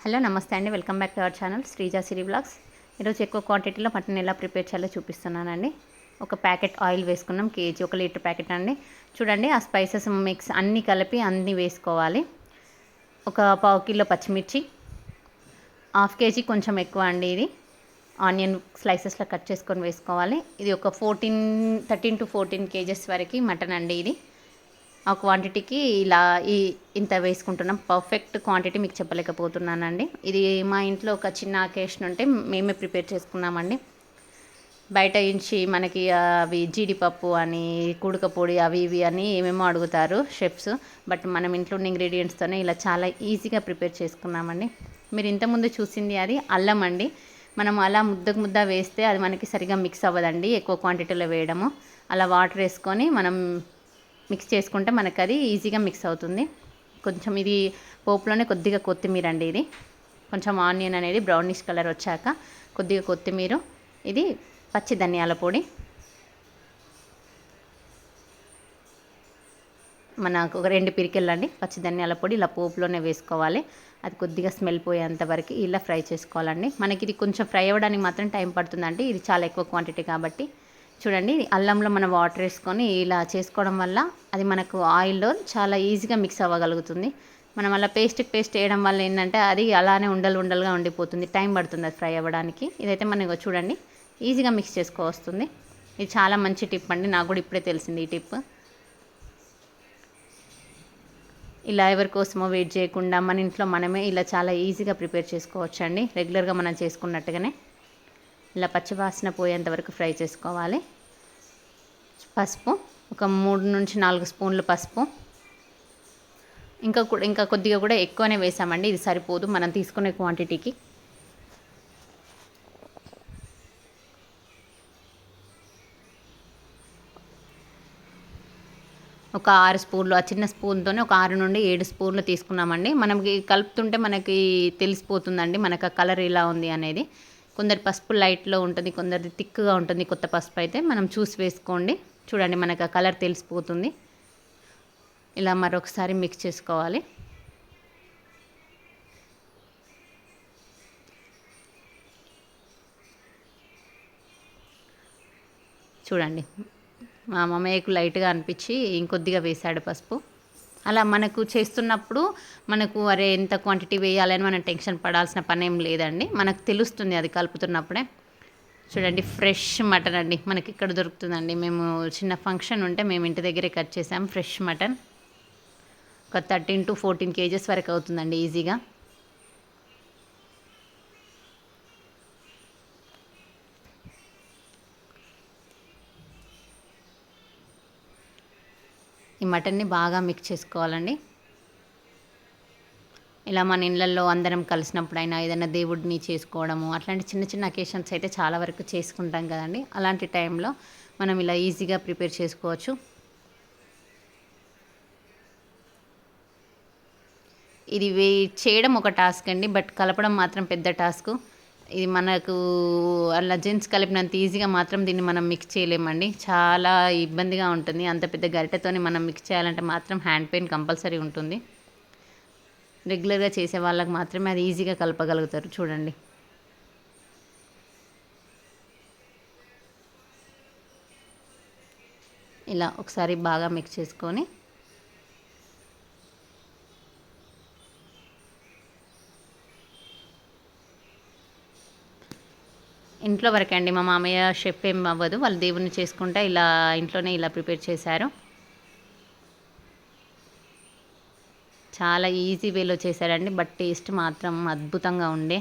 Hello నమస్తే అండి, welcome back to our channel Sreeja Siri blogs. ఈరోజు ఎక్కువ క్వాంటిటీలో మటన్ ఎలా ప్రిపేర్ చేయాలో చూపిస్తున్నానండి. ఒక ప్యాకెట్ ఆయిల్ వేసుకున్నాం, కేజీ 1 లీటర్ ప్యాకెట్ అండి. చూడండి, ఆ స్పైసెస్ మిక్స్ అన్నీ కలిపి అన్నీ వేసుకోవాలి. ఒక పావు కిలో పచ్చిమిర్చి, హాఫ్ కేజీ కొంచెం ఎక్కువ అండి, ఇది ఆనియన్ స్లైసెస్లో కట్ చేసుకొని వేసుకోవాలి. ఇది ఒక 13 to 14 కేజెస్ వరకు మటన్ అండి. ఇది ఆ క్వాంటిటీకి ఇలా ఇంత వేసుకుంటున్నాం. పర్ఫెక్ట్ క్వాంటిటీ మీకు చెప్పలేకపోతున్నానండి. ఇది మా ఇంట్లో ఒక చిన్న అకేషన్ ఉంటే మేమే ప్రిపేర్ చేసుకున్నామండి. బయట నుంచి మనకి అవి జీడిపప్పు అని, కుడక పొడి, అవి ఇవి అని ఏమేమో అడుగుతారు షెఫ్స్. బట్ మనం ఇంట్లో ఉన్న ఇంగ్రీడియంట్స్తోనే ఇలా చాలా ఈజీగా ప్రిపేర్ చేసుకున్నామండి. మీరు ఇంతకుముందు చూసింది అది అల్లం అండి. మనం అలా ముద్ద వేస్తే అది మనకి సరిగా మిక్స్ అవ్వదండి, ఎక్కువ క్వాంటిటీలో వేయడము. అలా వాటర్ వేసుకొని మనం మిక్స్ చేసుకుంటే మనకు అది ఈజీగా మిక్స్ అవుతుంది. కొంచెం ఇది పోపులోనే కొద్దిగా కొత్తిమీర అండి, ఇది కొంచెం ఆనియన్ అనేది బ్రౌనిష్ కలర్ వచ్చాక కొద్దిగా కొత్తిమీర, ఇది పచ్చి ధనియాల పొడి, మనకు ఒక 2 పిరికెళ్ళండి పచ్చి ధనియాల పొడి ఇలా పోపులోనే వేసుకోవాలి. అది కొద్దిగా స్మెల్ పోయేంత వరకు ఇలా ఫ్రై చేసుకోవాలండి. మనకి ఇది కొంచెం ఫ్రై అవ్వడానికి మాత్రం టైం పడుతుందండి, ఇది చాలా ఎక్కువ క్వాంటిటీ కాబట్టి. చూడండి, అల్లంలో మనం వాటర్ వేసుకొని ఇలా చేసుకోవడం వల్ల అది మనకు ఆయిల్లో చాలా ఈజీగా మిక్స్ అవ్వగలుగుతుంది. మనం అలా పేస్ట్ వేయడం వల్ల ఏంటంటే అది అలానే ఉండలుగా ఉండిపోతుంది, టైం పడుతుంది అది ఫ్రై అవ్వడానికి. ఇదైతే మనకు చూడండి ఈజీగా మిక్స్ చేసుకోవస్తుంది. ఇది చాలా మంచి టిప్ అండి, నాకు కూడా ఇప్పుడే తెలిసింది ఈ టిప్. ఇలా ఎవరి కోసమో వెయిట్ చేయకుండా మన ఇంట్లో మనమే ఇలా చాలా ఈజీగా ప్రిపేర్ చేసుకోవచ్చండి, రెగ్యులర్గా మనం చేసుకున్నట్టుగానే. ఇలా పచ్చివాసన పోయేంత వరకు ఫ్రై చేసుకోవాలి. పసుపు ఒక 3 నుంచి 4 స్పూన్లు పసుపు, ఇంకా కొద్దిగా కూడా ఎక్కువనే వేసామండి, ఇది సరిపోదు మనం తీసుకునే క్వాంటిటీకి. ఒక 6 స్పూన్లు, ఆ చిన్న స్పూన్తోనే ఒక 6 నుండి 7 స్పూన్లు తీసుకున్నామండి. మనకి కలుపుతుంటే మనకి తెలిసిపోతుందండి మనకు ఆ కలర్ ఇలా ఉంది అనేది. కొందరి పసుపు లైట్లో ఉంటుంది, కొందరిది థిక్గా ఉంటుంది. కొత్త పసుపు అయితే మనం చూసి వేసుకోండి. చూడండి, మనకు ఆ కలర్ తెలిసిపోతుంది. ఇలా మరొకసారి మిక్స్ చేసుకోవాలి. చూడండి, మా మామయ్యకు లైట్గా అనిపించి ఇంకొద్దిగా వేశాడు పసుపు. అలా మనకు చేస్తున్నప్పుడు మనకు అరే ఎంత క్వాంటిటీ వేయాలని మనం టెన్షన్ పడాల్సిన పని ఏం లేదండి, మనకు తెలుస్తుంది అది కలుపుతున్నప్పుడే. చూడండి, ఫ్రెష్ మటన్ అండి, మనకి ఇక్కడ దొరుకుతుందండి. మేము చిన్న ఫంక్షన్ ఉంటే మేము ఇంటి దగ్గరే కట్ చేసాం. ఫ్రెష్ మటన్ ఒక 13 to 14 కేజెస్ వరకు అవుతుందండి ఈజీగా. ఈ మటన్ని బాగా మిక్స్ చేసుకోవాలండి. ఇలా మన ఇళ్ళల్లో అందరం కలిసినప్పుడైనా ఏదైనా దేవుడిని చేసుకోవడము అట్లాంటి చిన్న చిన్న అకేషన్స్ అయితే చాలా వరకు చేసుకుంటాం కదండి. అలాంటి టైంలో మనం ఇలా ఈజీగా ప్రిపేర్ చేసుకోవచ్చు. ఇది చేయడం ఒక టాస్క్ అండి, బట్ కలపడం మాత్రం పెద్ద టాస్క్. ఇది మనకు అలా జెంట్స్ కలిపినంత ఈజీగా మాత్రం దీన్ని మనం మిక్స్ చేయలేమండి, చాలా ఇబ్బందిగా ఉంటుంది. అంత పెద్ద గరిటెతోని మనం మిక్స్ చేయాలంటే మాత్రం హ్యాండ్ పెయిన్ కంపల్సరీ ఉంటుంది. రెగ్యులర్గా చేసే వాళ్ళకి మాత్రమే అది ఈజీగా కలపగలుగుతారు. చూడండి, ఇలా ఒకసారి బాగా మిక్స్ చేసుకొని ఇంట్లో వరకే అండి. మా మామయ్య షెఫ్ ఏం అవ్వదు, వాళ్ళు దేవుణ్ణి చేసుకుంటా ఇలా ఇంట్లోనే ఇలా ప్రిపేర్ చేశారు. చాలా ఈజీ వేలో చేశారండి, బట్ టేస్ట్ మాత్రం అద్భుతంగా ఉండే.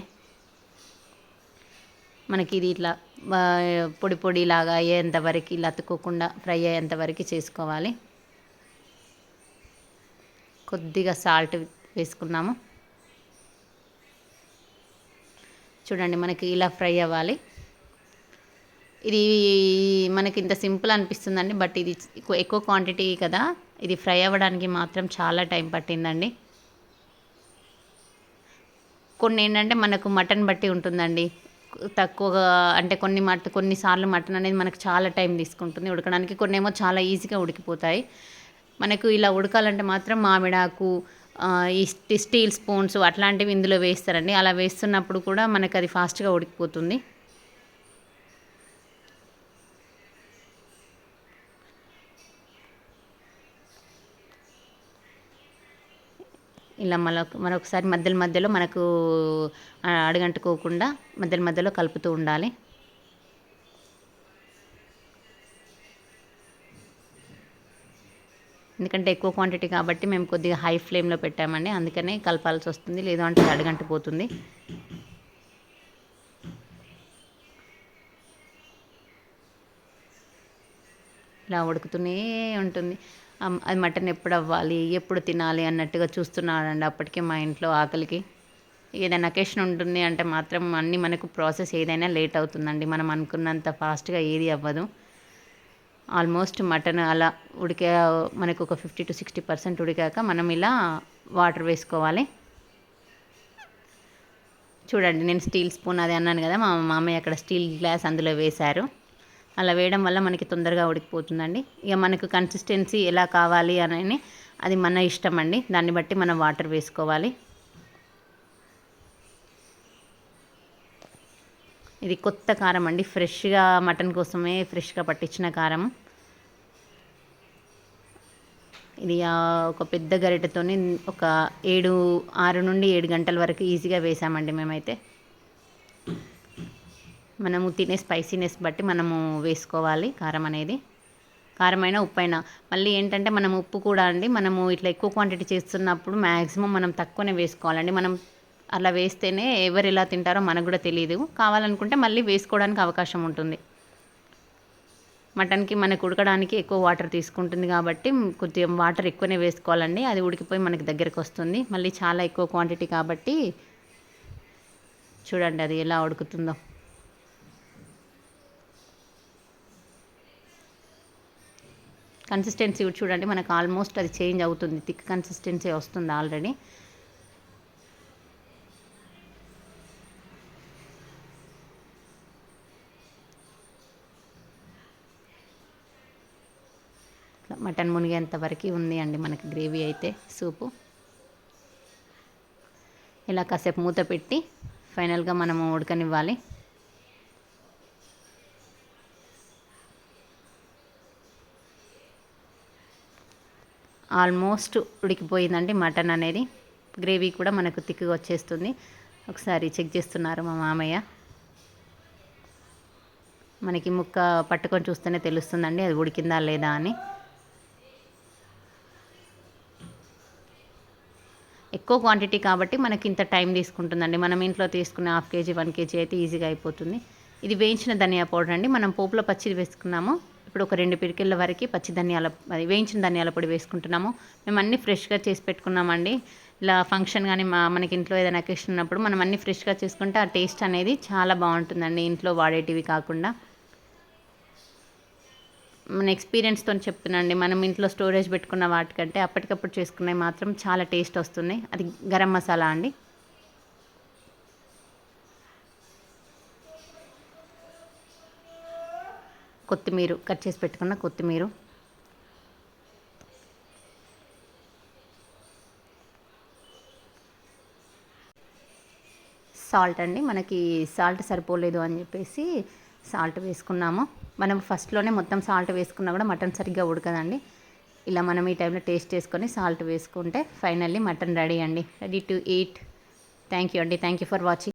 మనకి ఇది ఇట్లా పొడి లాగా అయ్యేంతవరకు, ఇలా అతుక్కోకుండా ఫ్రై అయ్యేంతవరకు చేసుకోవాలి. కొద్దిగా సాల్ట్ వేసుకున్నాము. చూడండి, మనకి ఇలా ఫ్రై అవ్వాలి. ఇది మనకి ఇంత సింపుల్ అనిపిస్తుందండి, బట్ ఇది ఎక్కువ క్వాంటిటీ కదా, ఇది ఫ్రై అవ్వడానికి మాత్రం చాలా టైం పట్టిందండి. కొన్ని ఏంటంటే మనకు మటన్ బట్టి ఉంటుందండి, తక్కువగా అంటే కొన్నిసార్లు మటన్ అనేది మనకు చాలా టైం తీసుకుంటుంది ఉడకడానికి, కొన్ని ఏమో చాలా ఈజీగా ఉడికిపోతాయి. మనకు ఇలా ఉడకాలంటే మాత్రం మామిడాకు, ఈ స్టీల్ స్పూన్స్ అట్లాంటివి ఇందులో వేస్తారండి. అలా వేస్తున్నప్పుడు కూడా మనకు అది ఫాస్ట్గా ఉడికిపోతుంది. ఇలా మరొకసారి మధ్యలో మధ్యలో మనకు అడుగంటుకోకుండా మధ్యలో మధ్యలో కలుపుతూ ఉండాలి. ఎందుకంటే ఎక్కువ క్వాంటిటీ కాబట్టి మేము కొద్దిగా హై ఫ్లేమ్లో పెట్టామండి, అందుకనే కలపాల్సి వస్తుంది, లేదు అంటే అడుగంటిపోతుంది. ఇలా ఉడుకుతూనే ఉంటుంది. అది మటన్ ఎప్పుడు అవ్వాలి, ఎప్పుడు తినాలి అన్నట్టుగా చూస్తున్నానండి అప్పటికే మా ఇంట్లో ఆకలికి. ఏదైనా అకేషన్ ఉంటుంది అంటే మాత్రం అన్నీ మనకు ప్రాసెస్ ఏదైనా లేట్ అవుతుందండి. మనం అనుకున్నంత ఫాస్ట్గా ఏది అవ్వదు. ఆల్మోస్ట్ మటన్ అలా మనకు ఒక 50-60% ఉడికాక మనం ఇలా వాటర్ వేసుకోవాలి. చూడండి, నేను స్టీల్ స్పూన్ అది అన్నాను కదా, మా మామయ్య అక్కడ స్టీల్ గ్లాస్ అందులో వేశారు. అలా వేయడం వల్ల మనకి తొందరగా ఉడికిపోతుందండి. ఇక మనకు కన్సిస్టెన్సీ ఎలా కావాలి అని అది మన ఇష్టం అండి, దాన్ని బట్టి మనం వాటర్ వేసుకోవాలి. ఇది కొత్త కారం అండి, ఫ్రెష్గా మటన్ కోసమే ఫ్రెష్గా పట్టించిన కారం. ఇది ఒక పెద్ద గరిటెతోని ఒక 6 నుండి 7 గంటల వరకు ఈజీగా వేసామండి మేమైతే. మనము తినే స్పైసీనెస్ బట్టి మనము వేసుకోవాలి కారం అనేది. కారమైనా ఉప్పైనా. మళ్ళీ ఏంటంటే మనం ఉప్పు కూడా అండి, మనము ఇట్లా ఎక్కువ క్వాంటిటీ చేస్తున్నప్పుడు మ్యాక్సిమం మనం తక్కువనే వేసుకోవాలండి. మనం అలా వేస్తేనే ఎవరు ఎలా తింటారో మనకు కూడా తెలియదు. కావాలనుకుంటే మళ్ళీ వేసుకోవడానికి అవకాశం ఉంటుంది. మటన్కి మనకు ఉడకడానికి ఎక్కువ వాటర్ తీసుకుంటుంది కాబట్టి కొద్దిగా వాటర్ ఎక్కువనే వేసుకోవాలండి. అది ఉడికిపోయి మనకి దగ్గరికి వస్తుంది. మళ్ళీ చాలా ఎక్కువ క్వాంటిటీ కాబట్టి చూడండి అది ఎలా ఉడుకుతుందో. కన్సిస్టెన్సీ చూడండి, మనకు ఆల్మోస్ట్ అది చేంజ్ అవుతుంది, థిక్ కన్సిస్టెన్సీ వస్తుంది ఆల్రెడీ. మటన్ మునిగేంత వరకు ఉంది అండి మనకి గ్రేవీ అయితే, సూపు. ఇలా కాసేపు మూత పెట్టి ఫైనల్గా మనము ఉడకనివ్వాలి. ఆల్మోస్ట్ ఉడికిపోయిందండి మటన్ అనేది. గ్రేవీ కూడా మనకు థిక్గా వచ్చేస్తుంది. ఒకసారి చెక్ చేస్తున్నారు మా మామయ్య. మనకి ముక్క పట్టుకొని చూస్తేనే తెలుస్తుందండి అది ఉడికిందా లేదా అని. ఎక్కువ క్వాంటిటీ కాబట్టి మనకి ఇంత టైం తీసుకుంటుందండి. మనం ఇంట్లో తీసుకునే 1/2 kg 1 kg అయితే ఈజీగా అయిపోతుంది. ఇది వేయించిన ధనియా పౌడర్ అండి. మనం పోపులో పచ్చిది వేసుకున్నాము. ఇప్పుడు ఒక 2 పిడికిళ్ళ వరకు వేయించిన ధనియాల పొడి వేసుకుంటున్నాము. మేము అన్నీ ఫ్రెష్గా చేసి పెట్టుకున్నామండి. ఇలా ఫంక్షన్ కానీ మనకి ఇంట్లో ఏదైనా అకేషన్ ఉన్నప్పుడు మనం అన్నీ ఫ్రెష్గా చేసుకుంటే ఆ టేస్ట్ అనేది చాలా బాగుంటుందండి, ఇంట్లో వాడేటివి కాకుండా. మన ఎక్స్పీరియన్స్తో చెప్తున్నాండి. మనం ఇంట్లో స్టోరేజ్ పెట్టుకున్న వాటికంటే అప్పటికప్పుడు చేసుకున్నవి మాత్రం చాలా టేస్ట్ వస్తున్నాయి. అది గరం మసాలా అండి. కొత్తిమీర, కట్ చేసి పెట్టుకున్న కొత్తిమీర, సాల్ట్ అండి. మనకి సాల్ట్ సరిపోలేదు అని చెప్పేసి సాల్ట్ వేసుకున్నాము. మనం ఫస్ట్లోనే మొత్తం సాల్ట్ వేసుకున్నా కూడా మటన్ సరిగ్గా ఉడకదండి. ఇలా మనం ఈ టైంలో టేస్ట్ చేసుకొని సాల్ట్ వేసుకుంటే ఫైనల్లీ మటన్ రెడీ అండి, ready to eat. Thank you అండి, థ్యాంక్ యూ ఫర్ వాచింగ్.